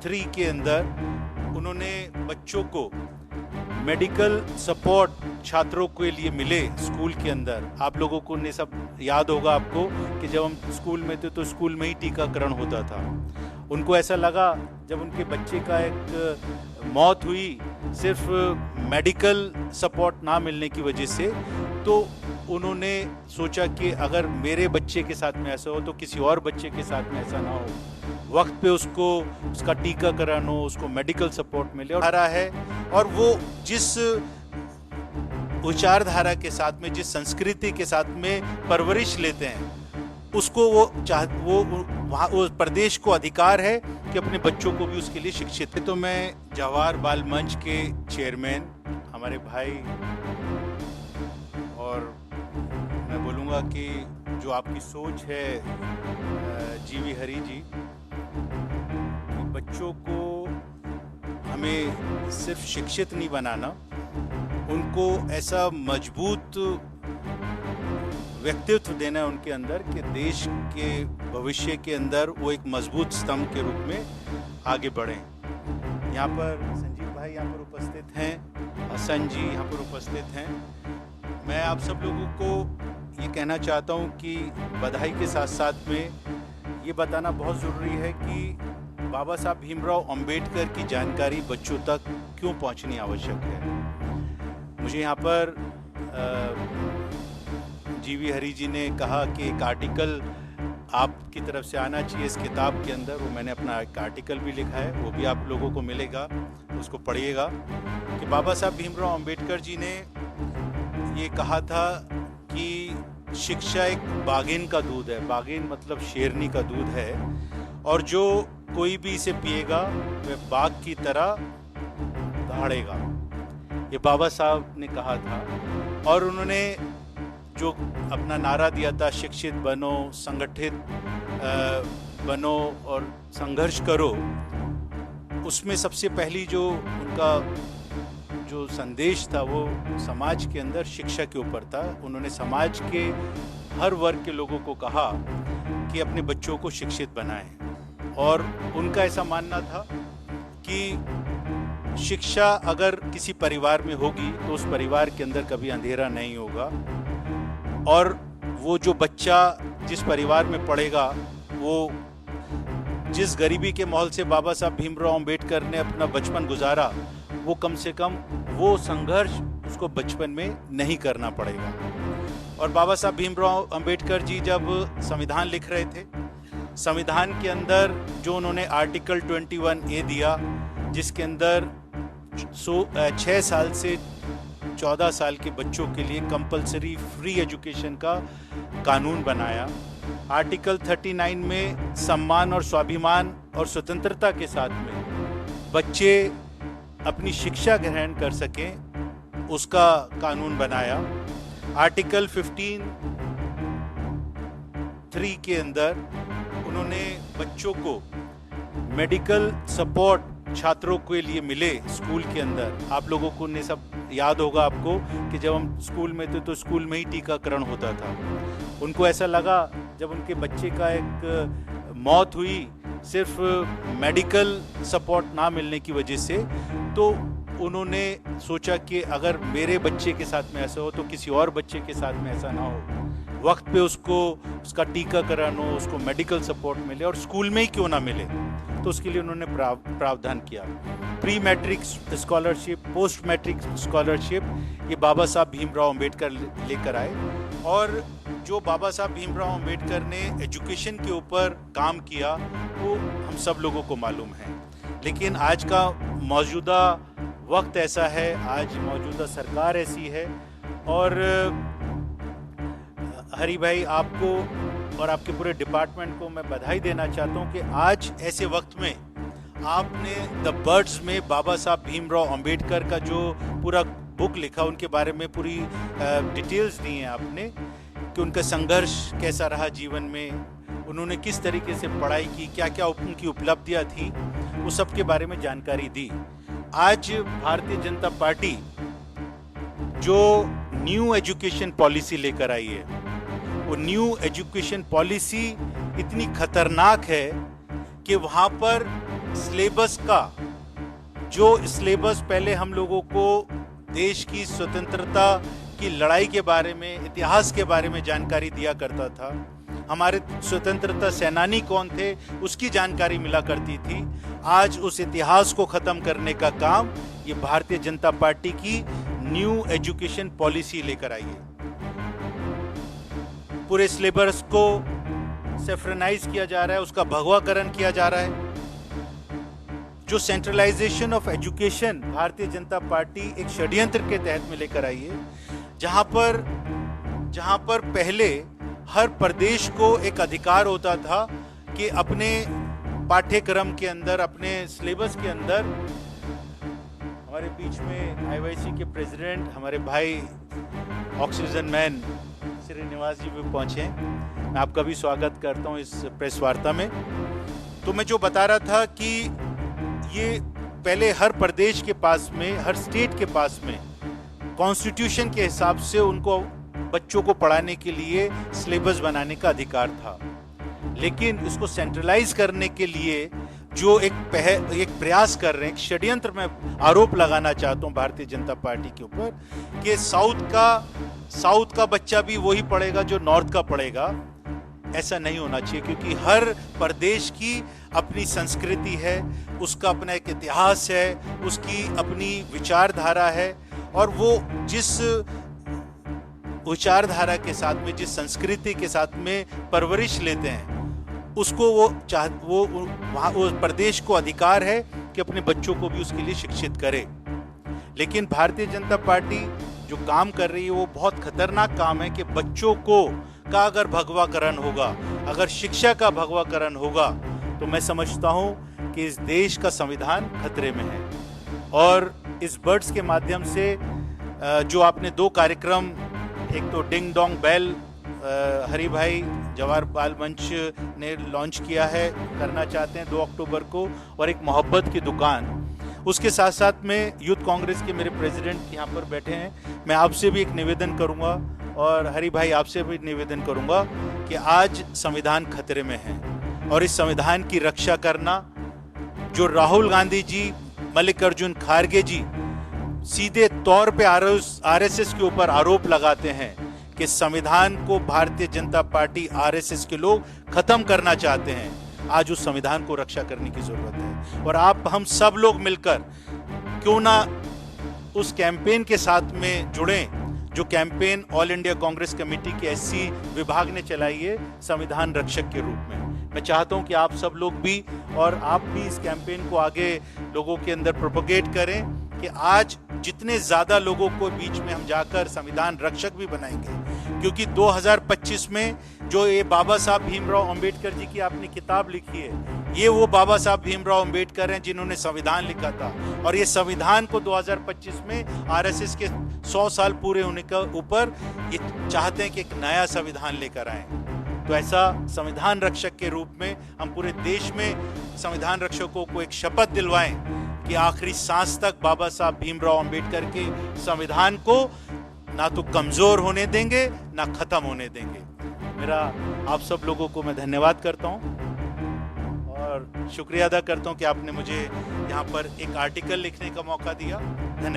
3 के अंदर उन्होंने बच्चों को मेडिकल सपोर्ट छात्रों के लिए मिले स्कूल के अंदर। आप लोगों को ने सब याद होगा आपको कि जब हम स्कूल में थे तो स्कूल में ही टीकाकरण होता था। उनको ऐसा लगा जब उनके बच्चे का एक मौत हुई सिर्फ मेडिकल सपोर्ट ना मिलने की वजह से, तो उन्होंने सोचा कि अगर मेरे बच्चे के साथ में ऐसा हो तो किसी और बच्चे के साथ में ऐसा ना हो, वक्त पे उसको उसका टीकाकरण हो, उसको मेडिकल सपोर्ट मिले। और है और वो जिस विचारधारा के साथ में, जिस संस्कृति के साथ में परवरिश लेते हैं, उसको वहाँ उस प्रदेश को अधिकार है कि अपने बच्चों को भी उसके लिए शिक्षित है। तो मैं जवाहर बाल मंच के चेयरमैन हमारे भाई, और मैं बोलूँगा कि जो आपकी सोच है जीवी हरी जी, बच्चों को हमें सिर्फ शिक्षित नहीं बनाना, उनको ऐसा मजबूत व्यक्तित्व देना है उनके अंदर कि देश के भविष्य के अंदर वो एक मजबूत स्तंभ के रूप में आगे बढ़ें। यहाँ पर संजीव भाई यहाँ पर उपस्थित हैं, हसन जी यहाँ पर उपस्थित हैं। मैं आप सब लोगों को ये कहना चाहता हूँ कि बधाई के साथ साथ में ये बताना बहुत ज़रूरी है कि बाबा साहब भीमराव अंबेडकर की जानकारी बच्चों तक क्यों पहुँचनी आवश्यक है। मुझे यहाँ पर जीवी हरी जी ने कहा कि एक आर्टिकल आपकी तरफ से आना चाहिए इस किताब के अंदर, वो मैंने अपना एक आर्टिकल भी लिखा है, वो भी आप लोगों को मिलेगा, उसको पढ़िएगा। कि बाबा साहब भीमराव अंबेडकर जी ने ये कहा था कि शिक्षा एक बाघिन का दूध है, बाघिन मतलब शेरनी का दूध है, और जो कोई भी इसे पिएगा वह बाघ की तरह दहाड़ेगा। ये बाबा साहब ने कहा था। और उन्होंने जो अपना नारा दिया था, शिक्षित बनो, संगठित बनो और संघर्ष करो, उसमें सबसे पहली जो उनका जो संदेश था वो समाज के अंदर शिक्षा के ऊपर था। उन्होंने समाज के हर वर्ग के लोगों को कहा कि अपने बच्चों को शिक्षित बनाएं, और उनका ऐसा मानना था कि शिक्षा अगर किसी परिवार में होगी तो उस परिवार के अंदर कभी अंधेरा नहीं होगा, और वो जो बच्चा जिस परिवार में पढ़ेगा, वो जिस गरीबी के माहौल से बाबा साहब भीमराव अंबेडकर ने अपना बचपन गुजारा, वो कम से कम वो संघर्ष उसको बचपन में नहीं करना पड़ेगा। और बाबा साहब भीमराव अंबेडकर जी जब संविधान लिख रहे थे, संविधान के अंदर जो उन्होंने आर्टिकल 21A दिया, जिसके अंदर 6 साल से 14 साल के बच्चों के लिए कंपलसरी फ्री एजुकेशन का कानून बनाया। आर्टिकल 39 में सम्मान और स्वाभिमान और स्वतंत्रता के साथ में बच्चे अपनी शिक्षा ग्रहण कर सकें, उसका कानून बनाया। आर्टिकल 15(3) के अंदर उन्होंने बच्चों को मेडिकल सपोर्ट छात्रों के लिए मिले स्कूल के अंदर। आप लोगों को ने सब याद होगा आपको कि जब हम स्कूल में थे तो स्कूल में ही टीकाकरण होता था। उनको ऐसा लगा जब उनके बच्चे का एक मौत हुई सिर्फ मेडिकल सपोर्ट ना मिलने की वजह से, तो उन्होंने सोचा कि अगर मेरे बच्चे के साथ में ऐसा हो तो किसी और बच्चे के साथ में ऐसा ना हो, वक्त पे उसको उसका टीकाकरण हो, उसको मेडिकल सपोर्ट मिले, और स्कूल में ही क्यों ना मिले। तो उसके लिए उन्होंने प्रावधान किया। Pre matric scholarship, post matric scholarship, ये बाबा साहब भीमराव अंबेडकर लेकर आए। और जो बाबा साहब भीमराव अंबेडकर ने एजुकेशन के ऊपर काम किया वो हम सब लोगों को मालूम है। लेकिन आज का मौजूदा वक्त ऐसा है, आज मौजूदा सरकार ऐसी है, और हरी भाई आपको और आपके पूरे डिपार्टमेंट को मैं बधाई देना चाहता हूं कि आज ऐसे वक्त में आपने द बर्ड्स में बाबा साहब भीमराव अंबेडकर का जो पूरा बुक लिखा, उनके बारे में पूरी डिटेल्स दी हैं आपने कि उनका संघर्ष कैसा रहा जीवन में, उन्होंने किस तरीके से पढ़ाई की, क्या क्या उनकी उपलब्धियां थी, वो सब के बारे में जानकारी दी। आज भारतीय जनता पार्टी जो न्यू एजुकेशन पॉलिसी लेकर आई है, वो न्यू एजुकेशन पॉलिसी इतनी खतरनाक है कि वहाँ पर सिलेबस का, जो सिलेबस पहले हम लोगों को देश की स्वतंत्रता की लड़ाई के बारे में, इतिहास के बारे में जानकारी दिया करता था, हमारे स्वतंत्रता सेनानी कौन थे उसकी जानकारी मिला करती थी, आज उस इतिहास को खत्म करने का काम ये भारतीय जनता पार्टी की न्यू एजुकेशन पॉलिसी लेकर आई है। पूरे सिलेबस को सेफ्रनाइज किया जा रहा है, उसका भगवाकरण किया जा रहा है। जो centralisation of education Bharatiya Janata party एक षड्यंत्र के तहत में लेकर आई है, जहां पर पहले हर प्रदेश को एक अधिकार होता था कि अपने पाठ्यक्रम के अंदर, अपने सिलेबस के अंदर, हमारे बीच में आईवाईसी के प्रेसिडेंट हमारे भाई ऑक्सीजन मैन श्रीनिवास जी भी पहुंचे हैं। मैं आपका भी स्वागत करता हूं इस प्रेस वार्ता में। तो मैं जो बता रहा था कि ये पहले हर प्रदेश के पास में, हर स्टेट के पास में कॉन्स्टिट्यूशन के हिसाब से उनको बच्चों को पढ़ाने के लिए सिलेबस बनाने का अधिकार था, लेकिन इसको सेंट्रलाइज करने के लिए जो एक प्रयास कर रहे हैं, एक षड्यंत्र में आरोप लगाना चाहता हूं भारतीय जनता पार्टी के ऊपर कि साउथ का बच्चा भी वही पढ़ेगा जो नॉर्थ का पढ़ेगा। ऐसा नहीं होना चाहिए, क्योंकि हर प्रदेश की अपनी संस्कृति है, उसका अपना एक इतिहास है, उसकी अपनी विचारधारा है, और वो जिस विचारधारा के साथ में, जिस संस्कृति के साथ में परवरिश लेते हैं, उसको वो प्रदेश को अधिकार है कि अपने बच्चों को भी उसके लिए शिक्षित करे। लेकिन भारतीय जनता पार्टी जो काम कर रही है वो बहुत खतरनाक काम है कि बच्चों का अगर भगवाकरण होगा, अगर शिक्षा का भगवाकरण होगा, तो मैं समझता हूं कि इस देश का संविधान खतरे में है। और इस बर्ड्स के माध्यम से जो आपने दो कार्यक्रम, एक तो डिंग डोंग बेल हरि भाई जवाहर बाल मंच ने लॉन्च किया है, करना चाहते हैं 2 अक्टूबर को, और एक मोहब्बत की दुकान, उसके साथ साथ में यूथ कांग्रेस के मेरे प्रेसिडेंट यहाँ पर बैठे हैं। मैं आपसे भी एक निवेदन करूँगा और हरि भाई आपसे भी निवेदन करूँगा कि आज संविधान खतरे में है, और इस संविधान की रक्षा करना, जो राहुल गांधी जी, मल्लिकार्जुन खड़गे जी सीधे तौर पे आरएसएस के ऊपर आरोप लगाते हैं कि संविधान को भारतीय जनता पार्टी, आरएसएस के लोग खत्म करना चाहते हैं, आज उस संविधान को रक्षा करने की जरूरत है। और हम सब लोग मिलकर क्यों ना उस कैंपेन के साथ में जुड़ें, जो campaign all India Congress committee के एससी विभाग ने चलाई है संविधान रक्षक के रूप में। मैं चाहता हूं कि आप सब लोग भी, और आप भी इस कैंपेन को आगे लोगों के अंदर प्रोपोगेट करें कि आज जितने ज्यादा लोगों को बीच में हम जाकर संविधान रक्षक भी बनाएंगे, क्योंकि 2025 में जो ये बाबा साहब भीमराव अंबेडकर जी की आपने किताब लिखी है, ये वो बाबा साहब भीमराव अंबेडकर हैं जिन्होंने संविधान लिखा था, और ये संविधान को 2025 में आरएसएस के 100 साल पूरे होने के ऊपर ये चाहते हैं कि एक नया संविधान लेकर आए। तो ऐसा संविधान रक्षक के रूप में हम पूरे देश में संविधान रक्षकों को एक शपथ दिलवाएं कि आखिरी सांस तक बाबा साहब भीमराव अंबेडकर के संविधान को ना तो कमजोर होने देंगे, ना खत्म होने देंगे। मेरा आप सब लोगों को मैं धन्यवाद करता हूं और शुक्रिया अदा करता हूं कि आपने मुझे यहाँ पर एक आर्टिकल लिखने का मौका दिया। धन्यवाद।